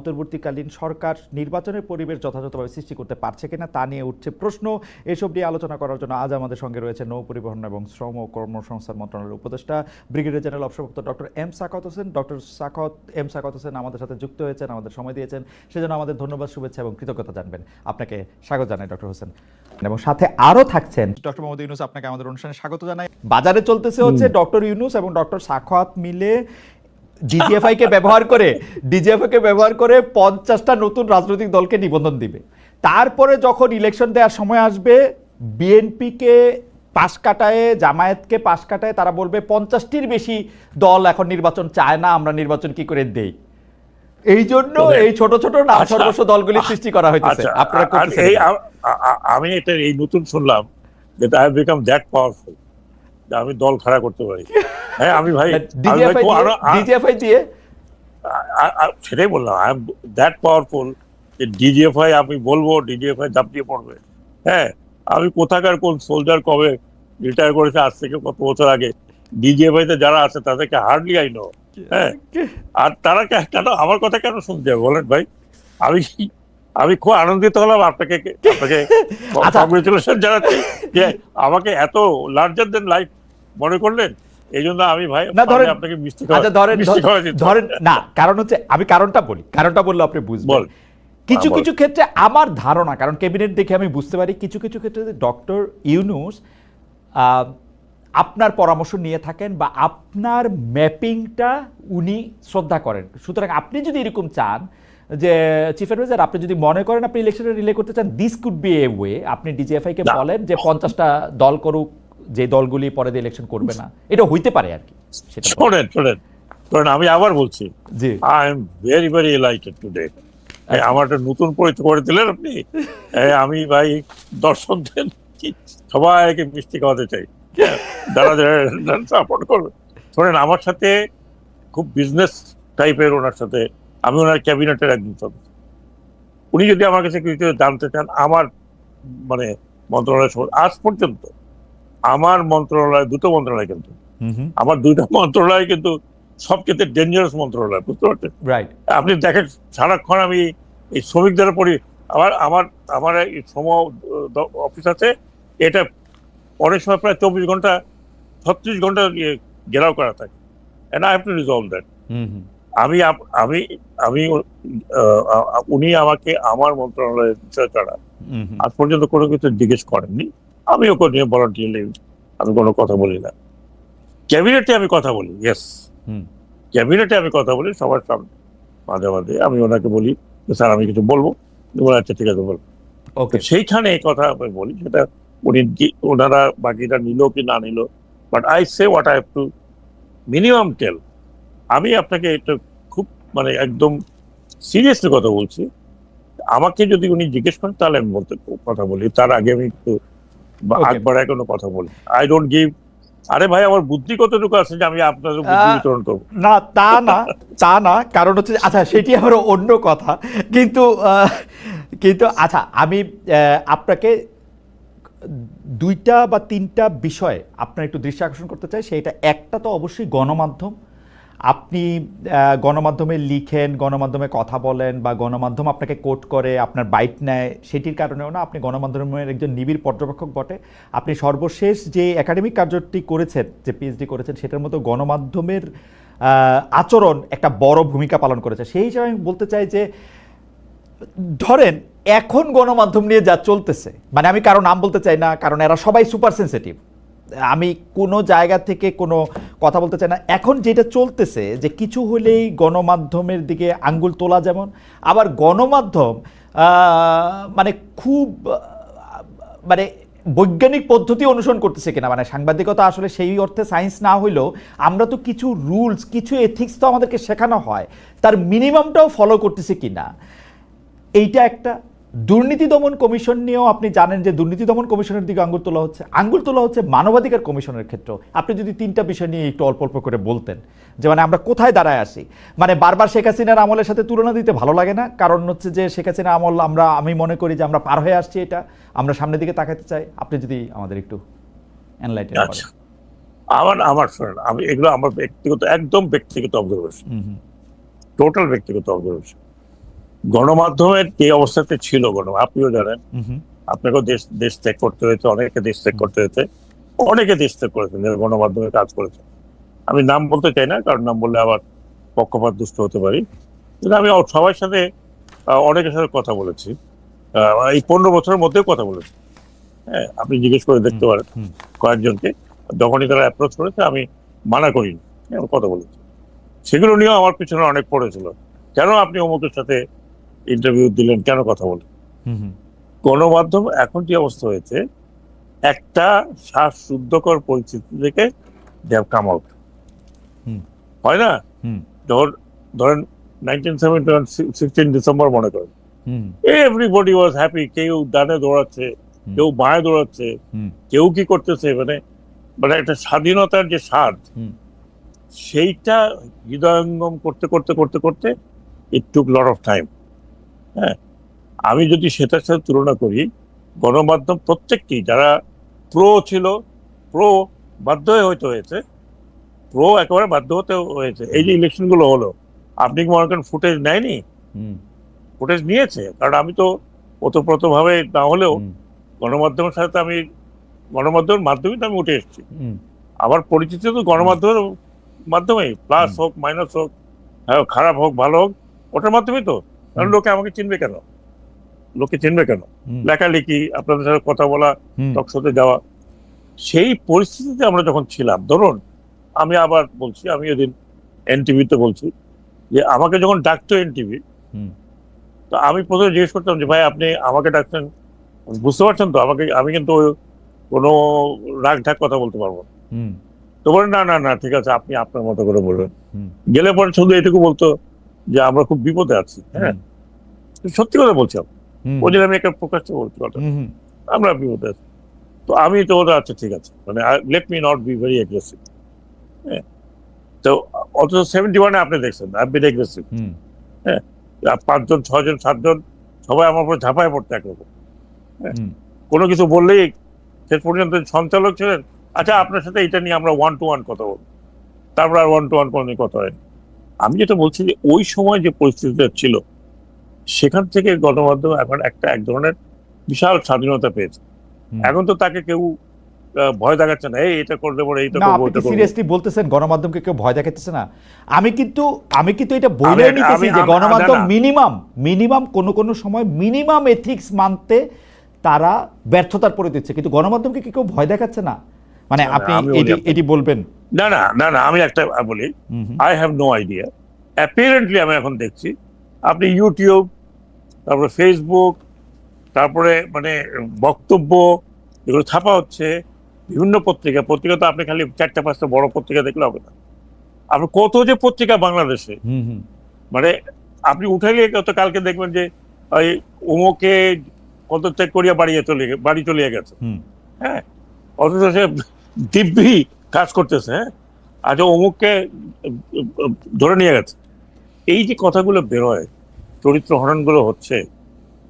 অন্তর্বর্তীকালীন সরকার নির্বাচনের পরিবেশ যথাযথভাবে সৃষ্টি করতে পারছে কিনা তা নিয়ে উঠছে প্রশ্ন। এসব নিয়ে আলোচনা করার জন্য আজ আমাদের সঙ্গে রয়েছে নৌ পরিবহন এবং শ্রম ও কর্মসংস্থান মন্ত্রণালয়ের উপদেষ্টা ব্রিগেডিয়ার জেনারেল অবসরপ্রাপ্ত doctor M Sakhawat Hossain. Doctor Sakhawat Hossain আমাদের সাথে যুক্ত হয়েছেন, আমাদের সময় দিয়েছেন, সেজন্য আমাদের ধন্যবাদ, শুভেচ্ছা এবং কৃতজ্ঞতা জানবেন। আপনাকে স্বাগত জানাই ডক্টর হোসেন, এবং সাথে আরও থাকছেন ডক্টর মোহাম্মদ ইউনূস। আপনাকে আমাদের অনুষ্ঠানে স্বাগত জানাই। বাজারে চলতেছে হচ্ছে ডক্টর ইউনূস এবং ডক্টর সাখাওয়াত মিলে ডিজিএফআই কে ব্যবহার করে 50টা নতুন রাজনৈতিক দলকে নিবন্ধন দিবে। তারপরে যখন ইলেকশন দেওয়ার সময় আসবে, বিএনপিকে পাশ কাটায়, জামায়াতকে পাশ কাটায়, তারা বলবে 50টির বেশি দল এখন নির্বাচন চায় না, আমরা নির্বাচন কি করে দেই। এই জন্য এই ছোট ছোট নাম সর্বস্ব দলগুলি সৃষ্টি করা হয়েছে। আপনারা আমি এটা এই নতুন শুনলাম যে I have become that powerful, আমি দল খাড়া করতে পারি। হ্যাঁ, আমি ভাই ডিজিএফআই দিয়ে সেটাই বললাম, আই এম দ্যাট পাওয়ারফুল যে ডিজিএফআই আমি বলবো, ডিজিএফআই ঝাঁপিয়ে পড়বে। হ্যাঁ, আমি কোথাকার কোন সোলজার কবে রিটায়ার করেছে, আজ থেকে কত বছর আগে, ডিজিএফআই তে যারা আছে তাদেরকে হার্ডলি আই নো। হ্যাঁ, আর তারা কেন আমার কথা কেন শুনতে হবে বলেন ভাই? আমি খুব আনন্দিত হলাম, আপনাকে কংগ্রেচুলেশন জানাচ্ছি যে আমাকে এত লার্জার দেন লাইফ মনে করলেন। এই জন্য আমি ভাই আপনাকে মিষ্টি ধরেন না, কারণ হচ্ছে আমি কারণটা বললে আপনি বুঝবেন। কিছু কিছু ক্ষেত্রে আমার ধারণা, কারণ ক্যাবিনেট দেখে আমি বুঝতে পারি কিছু কিছু ক্ষেত্রে ডক্টর ইউনূস আপনার পরামর্শ নিয়ে থাকেন বা আপনার ম্যাপিংটা উনি শ্রদ্ধা করেন। সুতরাং আপনি যদি এরকম চান যে চিফ অ্যাডভাইজার, আপনি যদি মনে করেন আপনি ইলেকশনে রিলে করতে চান, this could B a way, আপনি ডিজিএফআই কে বলেন যে 50টা দল করুক, যে দলগুলি পরে ইলেকশন করবে না, এটা হইতে পারে আর কি। শোনেন, আমি আবার বলছি, I am very very elated today. আমার একটা নতুন পরিচয় করে দিলেন আপনি। আমি ভাই দর্শকদের সবাইকে মিষ্টি খাওয়াতে চাই, যারা সাপোর্ট করবে। শোনেন, আমার সাথে খুব বিজনেস টাইপের, ওনার সাথে আমি ওনার ক্যাবিনেটের একজন সদস্য। উনি যদি আমার কাছে কিছু জানতে চান, আমার মানে মন্ত্রণালয় আজ পর্যন্ত আমার মন্ত্রণালয়, দুটো মন্ত্রণালয়, কিন্তু আমার দুইটা মন্ত্রণালয় কিন্তু সব ক্ষেত্রে ডেঞ্জারাস মন্ত্রণালয়, বুঝতে পারছেন? আপনি দেখেন সারাক্ষণ আমি এই শ্রমিকদের পড়ি। আমার এই শ্রম অফিস আছে, এটা অনেক সময় প্রায় 24 ঘন্টা 36 ঘন্টা ঘেরাও করা থাকে। and I have to resolve that. উনি আমাকে আমার মন্ত্রণালয়ের বিষয় ছাড়া আজ পর্যন্ত কোনো কিছু জিজ্ঞেস করেননি। আমি ওকে নিয়ে ভলান্টিয়ারলি আমি কোনো কথা বলি না। ক্যাবিনেটে আমি কথা বলি, ইয়েস, ক্যাবিনেটে আমি কথা বলি সবার সামনে, মাঝে মাঝে আমি ওনাকে বলি স্যার আমি কিছু বলবো, আচ্ছা ঠিক আছে বলবো। সেইখানে এই কথা আমি বলি, সেটা ওনারা বাকিটা নিল কি না নিল, but I say what I have to minimum tell. আমি আপনাকে এটা খুব মানে একদম সিরিয়াসলি কথা বলছি। আমাকে যদি উনি জিজ্ঞেস করেন তাহলে আমি কথা বলি, তার আগে আমি একটু আগ বাড়ায় কোনো কথা বলি। আই ডোন্ট গিভ, আরে ভাই আমার বুদ্ধি কতটুকু আছে যে আমি আপনাদের বুদ্ধি বিতরণ করবো না, তা না, কারণ হচ্ছে আচ্ছা সেটি আমার অন্য কথা। কিন্তু আচ্ছা, আমি আপনাকে 2টা বা 3টা বিষয়ে আপনার একটু দৃষ্টি আকর্ষণ করতে চাই। সেটা একটা তো অবশ্যই গণমাধ্যম। আপনি গণমাধ্যমে লিখেন, গণমাধ্যমে কথা বলেন, বা গণমাধ্যম আপনাকে কোট করে, আপনার বাইট নেয়, সেটির কারণেও না, আপনি গণমাধ্যমের একজন নিবিড় পর্যবেক্ষক বটে। আপনি সর্বশেষ যে একাডেমিক কার্যটি করেছেন, যে পিএইচডি করেছেন, সেটার মতো গণমাধ্যমের আচরণ একটা বড় ভূমিকা পালন করেছে। সেই হিসাবে আমি বলতে চাই যে ধরেন এখন গণমাধ্যম নিয়ে যা চলতেছে, মানে আমি কারো নাম বলতে চাই না, কারণ এরা সবাই সুপার সেন্সিটিভ, আমি কোনো জায়গা থেকে কোনো কথা বলতে চাই না। এখন যেটা চলতেছে যে কিছু হলেই গণমাধ্যমের দিকে আঙ্গুল তোলা, যেমন আবার গণমাধ্যম মানে খুব মানে বৈজ্ঞানিক পদ্ধতি অনুসরণ করতেছে কিনা, মানে সাংবাদিকতা আসলে সেই অর্থে সায়েন্স না হইলেও আমরা তো কিছু রুলস, কিছু এথিক্স তো আমাদেরকে শেখানো হয়, তার মিনিমামটাও ফলো করতেছে কিনা, এইটা একটা। দুর্নীতি দমন কমিশন নিয়েও আপনি জানেন যে দুর্নীতি দমন কমিশনের দিকে আঙ্গুল তোলা হচ্ছে মানবাধিকার কমিশনের ক্ষেত্রে। আপনি যদি 3টা বিষয় নিয়ে একটু অল্প অল্প করে বলতেন, যে মানে আমরা কোথায় দাঁড়ায় আসি। মানে বারবার শেখ হাসিনার আমলের সাথে তুলনা দিতে ভালো লাগে না, কারণ হচ্ছে যে শেখ হাসিনা আমল আমি মনে করি যে আমরা পার হয়ে আসছি, এটা আমরা সামনের দিকে তাকাতে চাই। আপনি যদি আমাদের একটু এনলাইটেন করেন। আমার শোনেন, আমি এগুলো আমার ব্যক্তিগত, একদম ব্যক্তিগত অবজারভেশন, টোটাল ব্যক্তিগত অবজারভেশন। গণমাধ্যমের যে অবস্থাতে ছিল আপনিও জানেন, আপনাকেও দেশ দেশ ত্যাগ করতে হয়েছে, অনেকে দেশ ত্যাগ করতে হয়েছে, অনেকে দেশ ত্যাগ করেছেন যারা গণমাধ্যমে কাজ করেছে। আমি নাম বলতে চাই না, কারণ নাম বললে আবার পক্ষপাত দুষ্ট হতে পারি। কিন্তু আমি সবার সাথে অনেকের সাথে কথা বলেছি, এই 15 বছরের মধ্যেও কথা বলেছি। হ্যাঁ, আপনি জিজ্ঞেস করে দেখতে পারেন কয়েকজনকে, যখনই তারা অ্যাপ্রোচ করেছে আমি মানা করিনি, আমি কথা বলেছি। সেগুলো নিয়েও আমার পিছনে অনেক পড়েছিল, কেন আপনি অমুকের সাথে ইন্টারভিউ দিলেন, কেন কথা বলেন। গণমাধ্যম এখন যে অবস্থা হয়েছে, একটা শ্বাসরুদ্ধকর পরিস্থিতি থেকে দে হ্যাভ কাম আউট, হয় না? ধরেন 1971 16 ডিসেম্বর মনে করেন, এভরিবডি ওয়াজ হ্যাপি, কেউ ডানে দৌড়াচ্ছে, কেউ বাঁয়ে দৌড়াচ্ছে, কেউ কি করতেছে, মানে মানে একটা স্বাধীনতার যে স্বাদ, সেইটা হৃদয়ঙ্গম করতে করতে করতে করতে ইট টুক লট অফ টাইম। হ্যাঁ, আমি যদি সেটার সাথে তুলনা করি, গণমাধ্যম প্রত্যেকটি যারা প্রো ছিল, প্রো বাধ্য হয়ে হয়েছে, প্রো একেবারে বাধ্য হতে হয়েছে। এই যে ইলেকশন গুলো হলো, আপনি কি মনে করেন ফুটেজ নেয়নি? ফুটেজ নিয়েছে, কারণ আমি তো ওতপ্রোত ভাবে না হলেও গণমাধ্যমের সাথে আমি গণমাধ্যমের মাধ্যমেই তো আমি উঠে এসেছি। আমার পরিচিত তো গণমাধ্যমের মাধ্যমেই, প্লাস হোক মাইনাস হোক, খারাপ হোক ভালো হোক, ওটার মাধ্যমেই তো। কারণ লোকে আমাকে চিনবে কেন, লোকে চিনবে কেন? লেখালেখি, আপনাদের সাথে কথা বলা, টকশোতে যাওয়া, সেই পরিস্থিতিতে আমরা যখন ছিলাম, ধরুন আমি আবার বলছি, আমি এদিন এনটিভিতে বলছি যে আমাকে যখন ডাকতো এনটিভি, তো আমি প্রথমে জিজ্ঞেস করতাম যে ভাই আপনি আমাকে ডাকছেন, বুঝতে পারছেন তো আমাকে, আমি কিন্তু কোনো রাগ ঢাক কথা বলতে পারবো না। তো বলে না না না ঠিক আছে, আপনি আপনার মতো করে বলবেন। গেলে পরে শুধু এটুকু বলতো যে আমরা খুব বিপদে আছি। হ্যাঁ, সত্যি কথা বলছি, ওই জন্য আমি একটা প্রকাশ্যে বলতে পারতাম আমরা বিপদে আছি। তো আমি তো ওটা আচ্ছা ঠিক আছে, মানে let me not be very aggressive. হ্যাঁ, তো অথচ 71-এ আপনি দেখছেন আই বিন অ্যাগ্রেসিভ। হ্যাঁ, 5 জন 6 জন 7 জন সবাই আমার উপর ঝাঁপায় পড়তে একরকম। হ্যাঁ, কোনো কিছু বললেই শেষ পর্যন্ত সঞ্চালক ছিলেন, আচ্ছা আপনার সাথে এটা নিয়ে আমরা 1-to-1 কথা বলবো, তারপর আর 1-to-1 কোনো কথা হয়। আমি যেটা বলছি যে ওই সময় যে পরিস্থিতিটা ছিল, সেখান থেকে গণমাধ্যম এখন এক ধরনের বিশাল স্বাধীনতা পেয়েছে। এখন তো তাকে কেউ ভয় দেখাচ্ছে না, এই এটা করতে পারে, এইটা করবো, আপনি সিরিয়াসলি বলতেছেন গণমাধ্যমকে কেউ ভয় দেখাচ্ছে না? আমি কিন্তু এটা বলে নিতেছি যে গণমাধ্যম মিনিমাম কোনো সময় মিনিমাম এথিক্স মানতে তারা ব্যর্থতার পরে দিচ্ছে, কিন্তু গণমাধ্যমকে কেউ ভয় দেখাচ্ছে না, মানে আপনি এটি বলবেন? না না না না, আমি একটা বলি, আই হ্যাভ নো আইডিয়া। অ্যাপিয়ারেন্টলি আমি এখন দেখছি আপনি ইউটিউব, তারপরে ফেসবুক, তারপরে মানে বক্তব্য এগুলো ছাপা হচ্ছে বিভিন্ন পত্রিকা তো আপনি খালি 4-5টা বড় পত্রিকা দেখলে হবে না, আপনি কত যে পত্রিকা বাংলাদেশে, মানে আপনি উঠে গিয়ে কালকে দেখবেন যে ওই অমুকে পদত্যাগ করিয়া বাড়ি চলিয়ে গেছে। হ্যাঁ, অথচ সে দিব্যি কাজ করতেছে। হ্যাঁ, আচ্ছা অমুককে ধরে নিয়ে গেছে। এই যে কথাগুলো বেরোয়, চরিত্র হননগুলো হচ্ছে,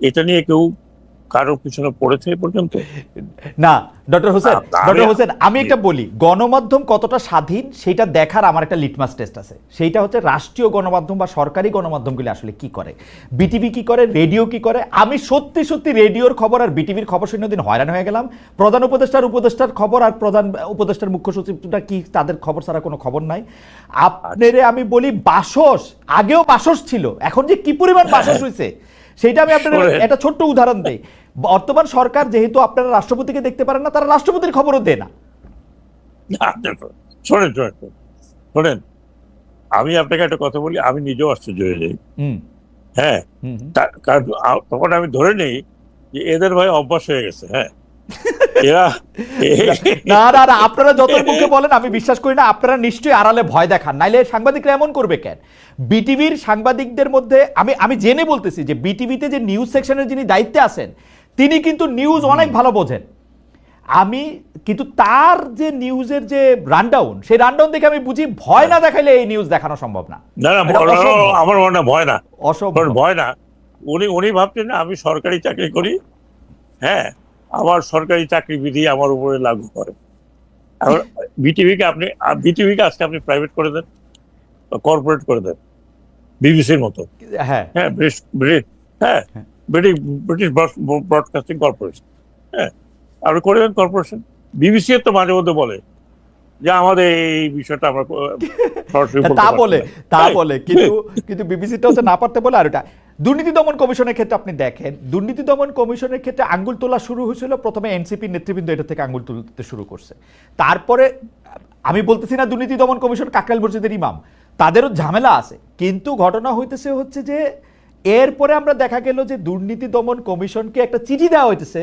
এটা নিয়ে কেউ কারোর পিছনে পড়েছে এ পর্যন্ত? না ডক্টর হোসেন, আমি একটা বলি, গণমাধ্যম কতটা স্বাধীন সেটা দেখার আমার একটা লিটমাস টেস্ট আছে। সেইটা হচ্ছে রাষ্ট্রীয় গণমাধ্যম বা সরকারি গণমাধ্যমগুলি আসলে কি করে, বিটিভি কি করে, রেডিও কি করে। আমি সত্যি রেডিওর খবর আর বিটিভির খবর শুনে দিন হয়রান হয়ে গেলাম। প্রধান উপদেষ্টার খবর আর প্রধান উপদেষ্টার মুখ্য সচিবটা কি, তাদের খবর ছাড়া কোনো খবর নাই। আপনারে আমি বলি, বাসস আগেও বাসস ছিল, এখন যে কি পরিমাণ বাসস হয়েছে সেইটা আমি আপনার একটা ছোট্ট উদাহরণ দেই। বর্তমান সরকার যেহেতু আপনারা রাষ্ট্রপতিকে দেখতে পারেন না, তারা রাষ্ট্রপতির খবরও দেয় না। শোনেন, আমি আপনাকে একটা কথা বলি, আমি নিজেও আশ্চর্য হয়ে যাই। হ্যাঁ, তখন আমি ধরে নেই যে এদের ভাই অভ্যাস হয়ে গেছে। হ্যাঁ, না আপনারা যত মুখে বলেন আমি বিশ্বাস করি না, আপনারা নিশ্চয়ই আড়ালে ভয় দেখান, নাইলে সাংবাদিকরা এমন করবে কেন? বিটিভির সাংবাদিকদের মধ্যে আমি জেনে বলতেছি যে বিটিভিতে যে নিউজ সেকশনের যিনি দায়িত্বে আছেন, তিনি কিন্তু নিউজ অনেক ভালো বোঝেন। আমি কিন্তু তার যে নিউজের যে রানডাউন, সেই রানডাউন দেখে আমি বুঝি ভয় না দেখাইলে এই নিউজ দেখানো সম্ভব না। আমার মনে ভয় না, অসম্ভব ভয় না। উনি ভাবছেন না আমি সরকারি চাকরি করি, হ্যাঁ আমার সরকারি চাকরি বিধি আমার উপরে লাগু করে। এখন বিটিভিকে আজকে আপনি প্রাইভেট করে দেন, কর্পোরেট করে দেন, বিবিসির মতো, হ্যাঁ হ্যাঁ ব্রিটিশ ব্রডকাস্টিং কর্পোরেশন, হ্যাঁ আর কোরিয়ান কর্পোরেশন। বিবিসি তো মাঝে মধ্যে বলে যে আমাদের এই বিষয়টা আমরা সরাসরি তা বলে কিন্তু বিবিসিটা হচ্ছে না পারতে বলে। আর এটা দুর্নীতি দমন কমিশনের ক্ষেত্রে আপনি দেখেন, দুর্নীতি দমন কমিশনের ক্ষেত্রে আঙ্গুল তোলা শুরু হয়েছিল প্রথমে এনসিপি নেতৃবৃন্দ এটা থেকে আঙ্গুল তুলতে শুরু করছে। তারপরে আমি বলতেছি না দুর্নীতি দমন কমিশন কাকরাইল মসজিদের ইমাম, তাদেরও ঝামেলা আছে, কিন্তু ঘটনা হইতেছে হচ্ছে যে এরপরে আমরা দেখা গেল যে দুর্নীতি দমন কমিশনকে একটা চিঠি দেওয়া হইতেছে